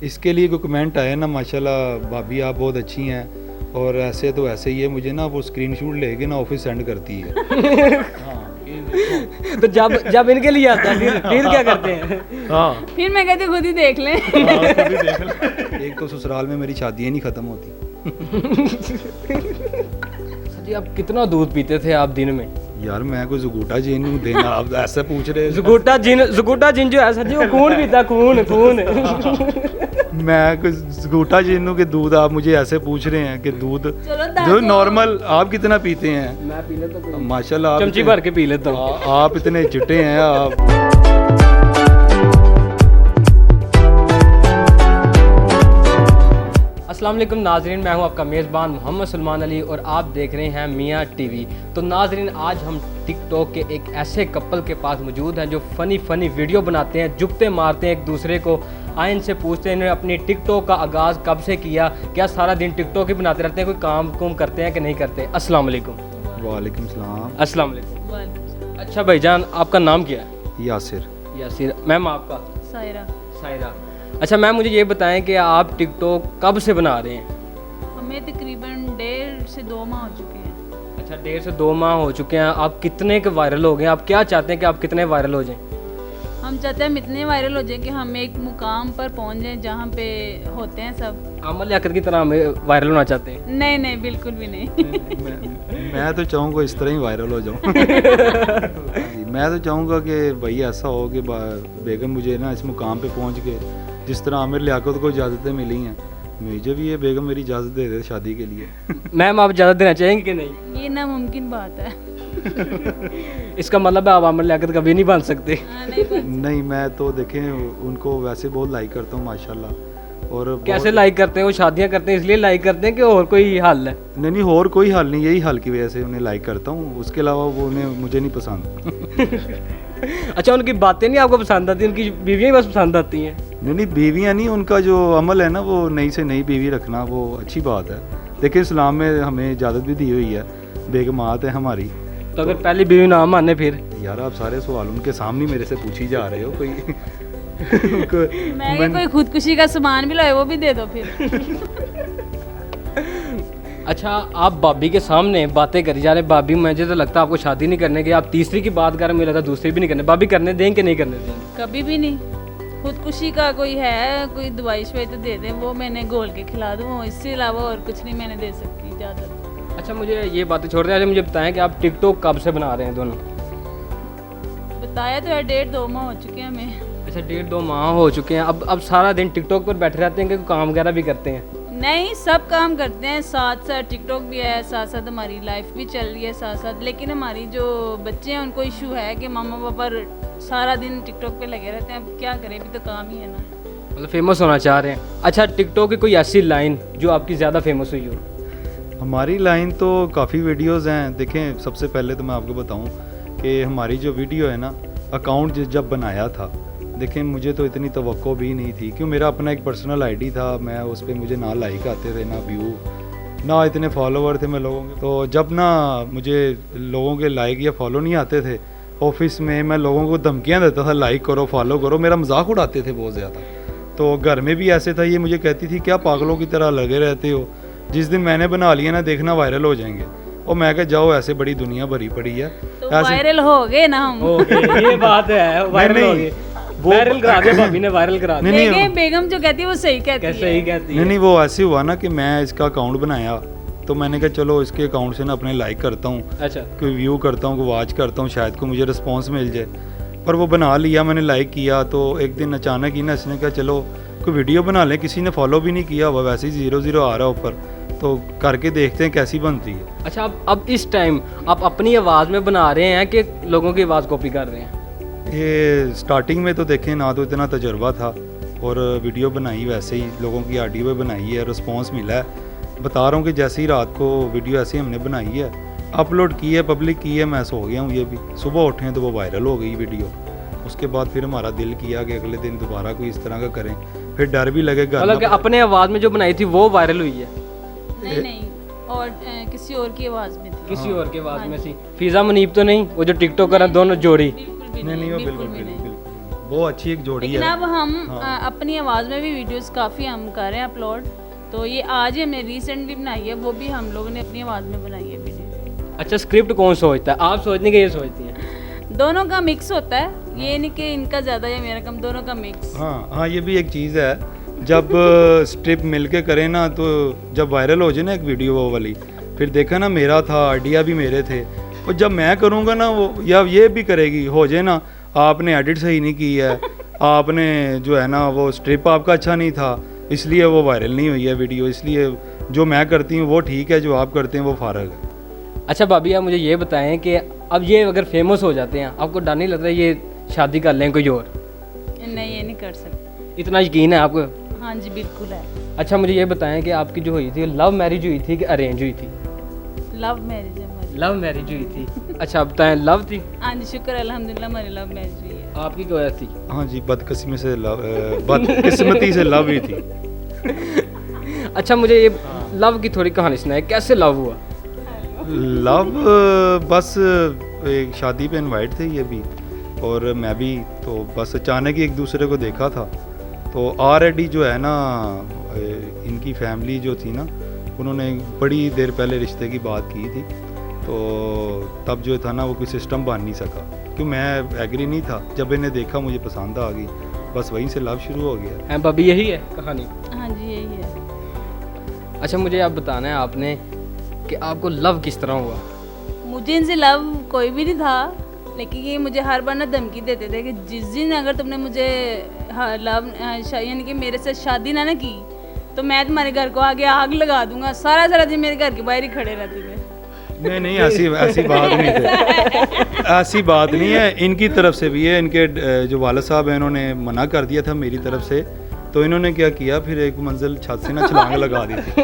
इसके लिए कोई कमेंट आया ना, माशाल्लाह भाभी आप बहुत अच्छी हैं और ऐसे तो ऐसे ही है, मुझे ना वो स्क्रीनशॉट लेके ना ऑफिस सेंड करती है। हाँ, तो जब इनके लिए आता है फिर क्या करते हैं? हाँ फिर मैं कहती खुद ही देख लें। एक तो ससुराल में मेरी शादियाँ नहीं ख़त्म होती। जी आप कितना दूध पीते थे आप दिन में? यार मैं कोई जुगूटा जिन हूँ देना, आप ऐसा पूछ रहे हैं। जुगुटा जिन जो है सर जी वो खून पीता, खून। मैं कोई जुगूटा जिन हूँ कि दूध आप मुझे ऐसे पूछ रहे हैं कि दूध चलो जो नॉर्मल आप कितना पीते हैं? मैं पी लेता हूँ, माशाल्लाह आप चमची भर के पी लेता हूँ। आप इतने चिट्टे हैं आप। अस्सलाम वालेकुम नाजरीन, मैं हूं आपका मेज़बान मोहम्मद सलमान अली और आप देख रहे हैं मियाँ टीवी। तो नाजरीन आज हम टिकटॉक के एक ऐसे कपल के पास मौजूद हैं जो फ़नी वीडियो बनाते हैं, जुगते मारते हैं एक दूसरे को। आए इनसे पूछते हैं इन्होंने अपनी टिकटॉक का आगाज़ कब से किया, क्या सारा दिन टिकटॉक ही बनाते रहते हैं, कोई काम कुम करते हैं कि नहीं करते। अस्सलाम वालेकुम। वालेकुम सलाम। अस्सलाम वालेकुम। अच्छा भाईजान आपका नाम क्या है? यासिर। यासिर। मैम आपका? सायरा। सायरा। अच्छा मैम मुझे ये बताएं कि आप टिकटॉक कब से बना रहे हैं? हमें तकरीबन 1.5 से 2 माह हो चुके हैं। अच्छा 1.5 से 2 माह हो चुके हैं। आप कितने के वायरल हो गए? आप क्या चाहते हैं कि आप कितने वायरल हो जाएं? हम चाहते हैं हम इतने वायरल हो जाए कि हम एक मुकाम पर पहुंच जाएं जहाँ पे होते हैं सब। अमल याकत की तरह हमें वायरल होना चाहते हैं? नहीं नहीं बिल्कुल भी नहीं। मैं तो चाहूँगा इस तरह ही वायरल हो जाऊँ। मैं तो चाहूँगा कि भाई ऐसा हो कि बेगम मुझे ना इस मुकाम पे पहुँच के जिस तरह आमिर लियाकत को इजाज़तें मिली हैं, मुझे भी ये बेगम मेरी इजाज़त दे दे शादी के लिए। मैम आप इजाज़त देना चाहेंगे कि नहीं? ये नामुमकिन बात है। इसका मतलब है आप आमिर लियाकत कभी नहीं बन सकते? नहीं मैं तो देखें उनको वैसे बहुत लाइक करता हूँ माशाल्लाह। और कैसे लाइक करते हैं? वो शादियाँ करते हैं इसलिए लाइक करते हैं कि और कोई हल है? नहीं और कोई हल नहीं, यही हल की वजह से उन्हें लाइक करता हूँ, उसके अलावा वो उन्हें मुझे नहीं पसंद। अच्छा उनकी बातें नहीं आपको पसंद आती, उनकी बीवियाँ ही बस पसंद आती हैं? नहीं बीवियाँ नहीं, उनका जो अमल है ना वो नई से नई बीवी रखना वो अच्छी बात है। देखिए इस्लाम में हमें इजाज़त भी दी हुई है, बेगमात है हमारी। तो अगर पहली बीवी ना माने फिर? यार आप सारे सवाल उनके सामने मेरे से पूछी जा रहे हो। कोई मैं कोई खुदकुशी का सामान भी लाए वो भी दे दो फिर। अच्छा आप भाभी के सामने बातें करी जा रहे हैं, भाभी मुझे तो लगता है आपको शादी नहीं करने की, आप तीसरी की बात कर रहे हैं, मुझे लगता है दूसरी भी नहीं करने। भाभी करने देंगे कि नहीं करने देंगे? कभी भी नहीं। खुदकुशी का कोई है, कोई दवाई शवाई तो दे दें, वो मैंने घोल के खिला दूँ, इससे अलावा और कुछ नहीं मैंने दे सकती इजाज़त। अच्छा मुझे ये बातें छोड़ दें, मुझे बताएं कि आप टिकटॉक कब से बना रहे हैं दोनों? बताया तो है 1.5-2 माह हो चुके हैं हमें। अच्छा 1.5-2 माह हो चुके हैं। अब सारा दिन टिकटॉक पर बैठे रहते हैं कि काम वगैरह भी करते हैं? नहीं सब काम करते हैं, साथ साथ टिकटॉक भी है, साथ साथ हमारी लाइफ भी चल रही है साथ साथ। लेकिन हमारी जो बच्चे हैं उनको इशू है कि मामा पापा सारा दिन टिकटॉक पे लगे रहते हैं, अब क्या करें, भी तो काम ही है ना। मतलब फेमस होना चाह रहे हैं। अच्छा टिकटॉक की कोई ऐसी लाइन जो आपकी ज़्यादा फेमस हुई हो? हमारी लाइन तो काफ़ी वीडियोज़ हैं। देखें सबसे पहले तो मैं आपको बताऊं कि हमारी जो वीडियो है ना, अकाउंट जब बनाया था, देखें मुझे तो इतनी तवक्को भी नहीं थी, क्यों मेरा अपना एक पर्सनल आईडी था, मैं उस पर मुझे ना लाइक आते थे ना व्यू, ना इतने फॉलोवर थे मैं लोगों के। तो जब ना मुझे लोगों के लाइक या फॉलो नहीं आते थे, ऑफिस में मैं लोगों को धमकियाँ देता था लाइक करो फॉलो करो, मेरा मजाक उड़ाते थे बहुत ज़्यादा। तो घर में भी ऐसे था, ये मुझे कहती थी क्या पागलों की तरह लगे रहते हो, जिस दिन मैंने बना लिया ना देखना वायरल हो जाएंगे। और मैं कह जाओ ऐसे बड़ी दुनिया भरी पड़ी है, तो वायरल हो गए ना हम। ये बात है, वायरल हो गए। वायरल करा दिया भाभी ने, वायरल करा दिया। नहीं बेगम जो कहती है वो सही कहती है। सही कहती है। नहीं वो ऐसे हुआ ना कि मैं इसका अकाउंट बनाया, तो मैंने कहा चलो इसके अकाउंट से ना अपने लाइक करता हूँ, अच्छा कोई व्यू करता हूँ, कोई वॉच करता हूँ, शायद को मुझे रिस्पॉन्स मिल जाए। पर वो बना लिया, मैंने लाइक किया, तो एक दिन अचानक ही ना इसने कहा चलो कोई वीडियो बना लें, किसी ने फॉलो भी नहीं किया हुआ, वैसे ही 0-0 आ रहा है ऊपर, तो करके देखते हैं कैसी बनती है। अच्छा अब इस टाइम आप अपनी आवाज़ में बना रहे हैं कि लोगों की आवाज़ कॉपी कर रहे हैं? ये स्टार्टिंग में तो देखें ना तो इतना तजुर्बा था, और वीडियो बनाई वैसे ही लोगों की ऑडियो पे बनाई है, रिस्पॉन्स मिला है। बता रहा हूँ कि जैसे ही रात को वीडियो ऐसे हमने बनाई है, अपलोड की है, पब्लिक की है, मैं सो गया हूँ, ये भी सुबह उठे तो वो वायरल हो गई वीडियो। उसके बाद फिर हमारा दिल किया कि अगले दिन दोबारा कोई इस तरह का करें, फिर डर भी लगेगा। मतलब कि अपने आवाज़ में जो बनाई थी वो वायरल हुई है? नहीं और किसी और की आवाज़ में थी। किसी और की आवाज़ में थी? फिजा मुनीब तो नहीं, वो जो टिकटॉकर हैं दोनों जोड़ी? बिल्कुल भी नहीं वो बिल्कुल भी नहीं। वो अच्छी एक जोड़ी लेकिन है। अब हम हाँ। अपनी आवाज़ में भी वीडियोस काफ़ी हम कर रहे हैं अपलोड। तो ये आज ही हमने रिसेंटली बनाई है, वो भी हम लोगों ने अपनी आवाज़ में बनाई है वीडियो। अच्छा, स्क्रिप्ट कौन सोचता है, आप सोचने के ये सोचती हैं? दोनों का मिक्स होता है, ये नहीं कि इनका ज़्यादा या मेरा कम, दोनों का मिक्स। हाँ, ये भी एक चीज़ है, जब स्ट्रिप मिल के करें ना, तो जब वायरल हो जाए ना एक वीडियो वो वाली, फिर देखा ना मेरा था, आइडिया भी मेरे थे, और जब मैं करूँगा ना वो, या ये भी करेगी, हो जाए ना आपने एडिट सही नहीं की है, आपने जो है ना वो स्ट्रिप आपका अच्छा नहीं था, इसलिए वो वायरल नहीं हुई है वीडियो, इसलिए जो मैं करती हूँ वो ठीक है, जो आप करते हैं वो फारग है। अच्छा भाभी, आप मुझे ये बताएं कि अब ये अगर फेमस हो जाते हैं, आपको डर नहीं लगता ये शादी कर लें कोई और? नहीं, ये नहीं कर सकते। इतना यकीन है आपको? हाँ जी, बिल्कुल है। अच्छा, मुझे ये बताएं कि आपकी जो हुई थी लव मैरिज हुई थी कि अरेंज हुई थी? लव मैरिज है हमारी। लव मैरिज हुई थी। अच्छा, आप बताएं, लव थी? हाँ जी, शुक्र अल्हम्दुलिल्लाह हमारी लव मैरिज हुई है। आपकी क्या थी? हाँ जी, बदकिस्मती से लव ही थी। अच्छा, मुझे ये लव की थोड़ी कहानी सुनाए, कैसे लव हुआ? लव बस एक शादी पे इनवाइट थे ये भी और मैं भी, तो बस अचानक ही एक दूसरे को देखा था। तो ऑलरेडी जो है ना इनकी फैमिली जो थी ना, उन्होंने बड़ी देर पहले रिश्ते की बात की थी, तो तब जो था ना वो कोई सिस्टम बन नहीं सका, क्यों मैं एग्री नहीं था। जब इन्हें देखा मुझे पसंद आ गई, बस वहीं से लव शुरू हो गया। हैं भाभी, यही है कहानी? हाँ जी, यही है। अच्छा, मुझे आप बताना है आपने कि आपको लव किस तरह हुआ? मुझे इनसे लव कोई भी नहीं था, लेकिन ये मुझे हर बार ना धमकी देते थे कि जिस दिन अगर तुमने मुझे लव यानी कि मेरे से शादी ना की, तो मैं तुम्हारे घर को आगे आग लगा दूंगा। सारा दिन मेरे घर के बाहर ही खड़े रहते थे। नहीं, ऐसी बात नहीं है, ऐसी बात नहीं है। इनकी तरफ से भी है, इनके जो वालिद साहब हैं उन्होंने मना कर दिया था मेरी तरफ से, तो इन्होंने क्या किया, फिर एक मंजिल छत से ना छलांग लगा दी थी।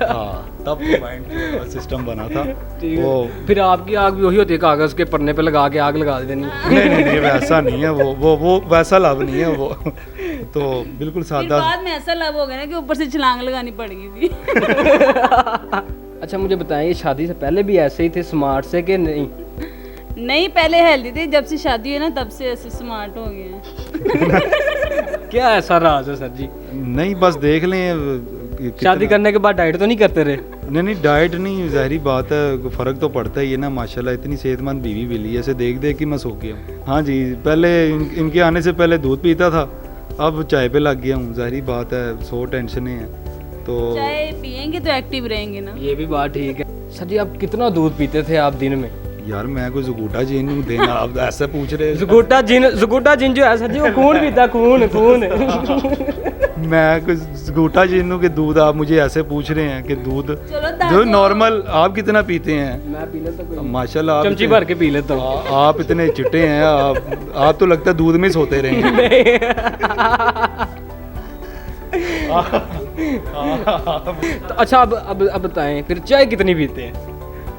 हाँ, तब तो माइंड सिस्टम बना था वो। फिर आपकी आग भी वही होती है, कागज के पन्ने पे लगा के आग लगा देनी? नहीं, वैसा नहीं है वो वैसा लव नहीं है वो। तो बिल्कुल फिर सादा। बाद में ऐसा लव हो गया ना कि ऊपर से छलांग लगानी पड़ गई थी। अच्छा, मुझे बताएं, ये शादी से पहले भी ऐसे ही थे, स्मार्ट से कि नहीं? नहीं, पहले हेल्दी थे, जब से शादी हुई ना तब से ऐसे स्मार्ट हो गए हैं। क्या ऐसा राज है सर जी? नहीं, बस देख लें शादी करने के बाद डाइट तो नहीं करते रहे? नहीं, डाइट नहीं, ज़ाहिरी बात है, फ़र्क तो पड़ता ही है ना। माशाल्लाह इतनी सेहतमंद बीवी मिली है, ऐसे देख के मैं सो गया हूँ। हाँ जी, पहले इनके आने से पहले दूध पीता था, अब चाय पे लग गया हूँ। ज़ाहिरी बात है, 100 टेंशनें हैं, तो चाय पियेंगे तो एक्टिव रहेंगे ना। ये भी बात ठीक है। सर जी, आप कितना दूध पीते थे आप दिन में? यार मैं कोई जुगूटा जिन हूँ देना, आप ऐसा पूछ रहे हैं। जुगुटा जिन जो है सर जी, वो खून पीता, खून। मैं कोई जुगूटा जिन हूँ कि दूध, आप मुझे ऐसे पूछ रहे हैं कि दूध चलो जो नॉर्मल आप कितना पीते हैं? मैं पी लेता कोई माशाल्लाह आप चमची भर के पी लेता हूँ। आप इतने चिट्टे हैं, आप तो लगता है दूध में सोते रहेंगे। तो अच्छा, अब बताएं, फिर चाय कितनी पीते हैं?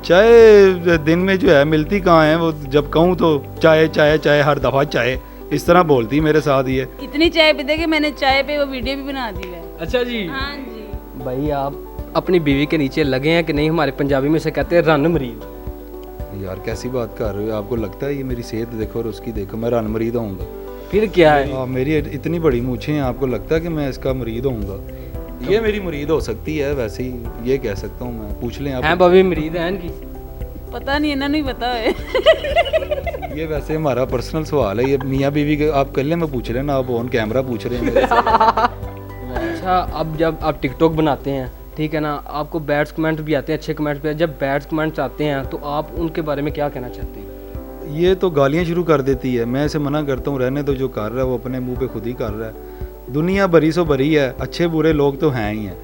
चाय दिन में जो है मिलती कहाँ है, वो जब कहूँ तो चाय चाय चाय, हर दफ़ा चाय, इस तरह बोलती मेरे साथ ये। इतनी चाय पीते कि मैंने चाय पे वो वीडियो भी बना दी है। अच्छा जी। हाँ जी। भाई, आप अपनी बीवी के नीचे लगे हैं कि नहीं? हमारे पंजाबी में से कहते हैं रन मरीद। यार कैसी बात कर रहे हो? आपको लगता है ये मेरी सेहत देखो और उसकी देखो, मैं रन मरीद होऊंगा? फिर क्या है? मेरी इतनी बड़ी मूछें हैं, आपको लगता है कि मैं इसका मरीद होऊंगा? ये मेरी मुरीद हो सकती है, वैसे ही ये कह सकता हूँ मैं। पूछ लें आप। हैं भाभी, मरीद हैं इनकी? पता नहीं, इन्हें नहीं पता है। ये वैसे हमारा पर्सनल सवाल है, ये मियाँ बीवी के आप कर लें, मैं पूछ लेना, आप ऑन कैमरा पूछ रहे हैं मेरे से। अच्छा, अब जब आप टिकटॉक बनाते हैं, ठीक है ना, आपको बैड्स कमेंट भी आते हैं, अच्छे कमेंट भी। जब बैड्स कमेंट्स आते हैं तो आप उनके बारे में क्या कहना चाहते हैं? ये तो गालियाँ शुरू कर देती है, मैं इसे मना करता हूँ, रहने तो जो कर रहा है वो अपने मुंह पे खुद ही कर रहा है। दुनिया भरी सो भरी है, अच्छे बुरे लोग तो हैं ही हैं,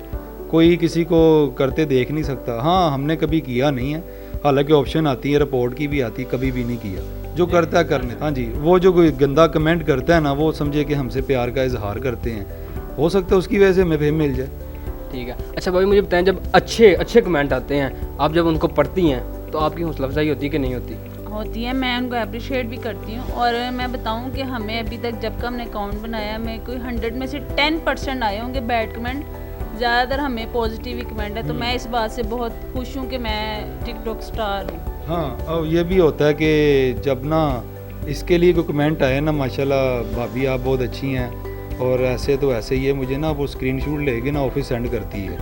कोई किसी को करते देख नहीं सकता। हाँ, हमने कभी किया नहीं है, हालांकि ऑप्शन आती है, रिपोर्ट की भी आती, कभी भी नहीं किया। जो करता है करने। हाँ जी, वो जो कोई गंदा कमेंट करता है ना, वो समझे कि हमसे प्यार का इजहार करते हैं, हो सकता है उसकी वजह से हमें फेम मिल जाए। ठीक है। अच्छा भाई, मुझे बताएं, जब अच्छे कमेंट आते हैं, आप जब उनको पढ़ती हैं तो आपकी हौसला अफजाई होती है कि नहीं होती? होती है, मैं उनको अप्रिशिएट भी करती हूँ। और मैं बताऊँ कि हमें अभी तक जब का हमने अकाउंट बनाया, मैं कोई 100 में से 10% आए होंगे बैड कमेंट, ज़्यादातर हमें पॉजिटिव ही कमेंट है। तो मैं इस बात से बहुत खुश हूँ कि मैं टिकटॉक स्टार हूँ। हाँ, और ये भी होता है कि जब ना इसके लिए कोई कमेंट आया ना, माशाल्लाह भाभी आप बहुत अच्छी हैं और ऐसे तो ऐसे ही है, मुझे ना वो स्क्रीनशॉट लेके ना ऑफिस सेंड करती है।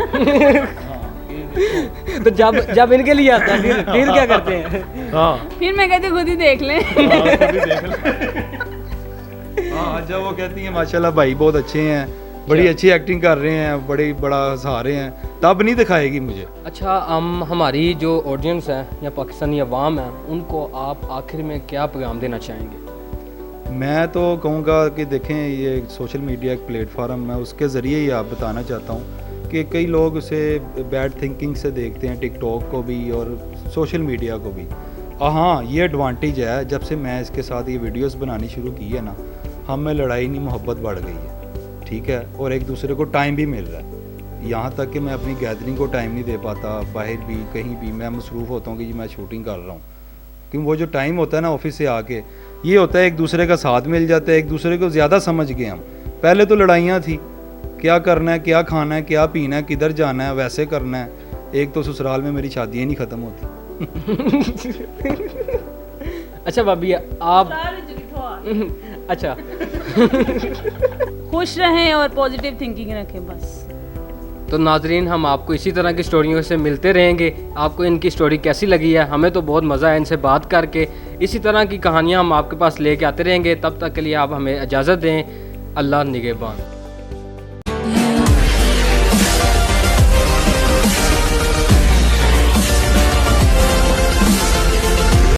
तो जब इनके लिए आता है फिर क्या करते हैं? हाँ फिर मैं कहती खुद ही देख लें। हाँ, जब वो कहती हैं माशाल्लाह भाई बहुत अच्छे हैं, बड़ी अच्छी एक्टिंग कर रहे हैं, बड़ा हंसा रहे हैं, तब नहीं दिखाएगी मुझे। अच्छा, हमारी जो ऑडियंस है या पाकिस्तानी अवाम है, उनको आप आखिर में क्या पैगाम देना चाहेंगे? मैं तो कहूँगा कि देखें, ये सोशल मीडिया एक प्लेटफॉर्म है, उसके ज़रिए ही आप बताना चाहता हूँ कि कई लोग उसे बैड थिंकिंग से देखते हैं, टिकटॉक को भी और सोशल मीडिया को भी। हाँ, ये एडवांटेज है, जब से मैं इसके साथ ये वीडियोस बनानी शुरू की है ना, हम में लड़ाई नहीं मोहब्बत बढ़ गई है, ठीक है, और एक दूसरे को टाइम भी मिल रहा है। यहाँ तक कि मैं अपनी गैदरिंग को टाइम नहीं दे पाता, बाहर भी कहीं भी मैं मसरूफ़ होता हूँ कि जी मैं शूटिंग कर रहा हूँ, क्योंकि वो जो टाइम होता है ना ऑफिस से आके, ये होता है एक दूसरे का साथ मिल जाता है, एक दूसरे को ज़्यादा समझ गए हम। पहले तो लड़ाइयाँ थी, क्या करना है, क्या खाना है, क्या पीना है, किधर जाना है, वैसे करना है। एक तो ससुराल में मेरी शादियाँ नहीं ख़त्म होती। अच्छा भाभी, आप अच्छा खुश रहें और पॉजिटिव थिंकिंग रखें बस। तो नाजरीन, हम आपको इसी तरह की स्टोरियों से मिलते रहेंगे। आपको इनकी स्टोरी कैसी लगी है? हमें तो बहुत मज़ा है इनसे बात करके। इसी तरह की कहानियाँ हम आपके पास लेके आते रहेंगे। तब तक के लिए आप हमें इजाज़त दें। अल्लाह निगहबान।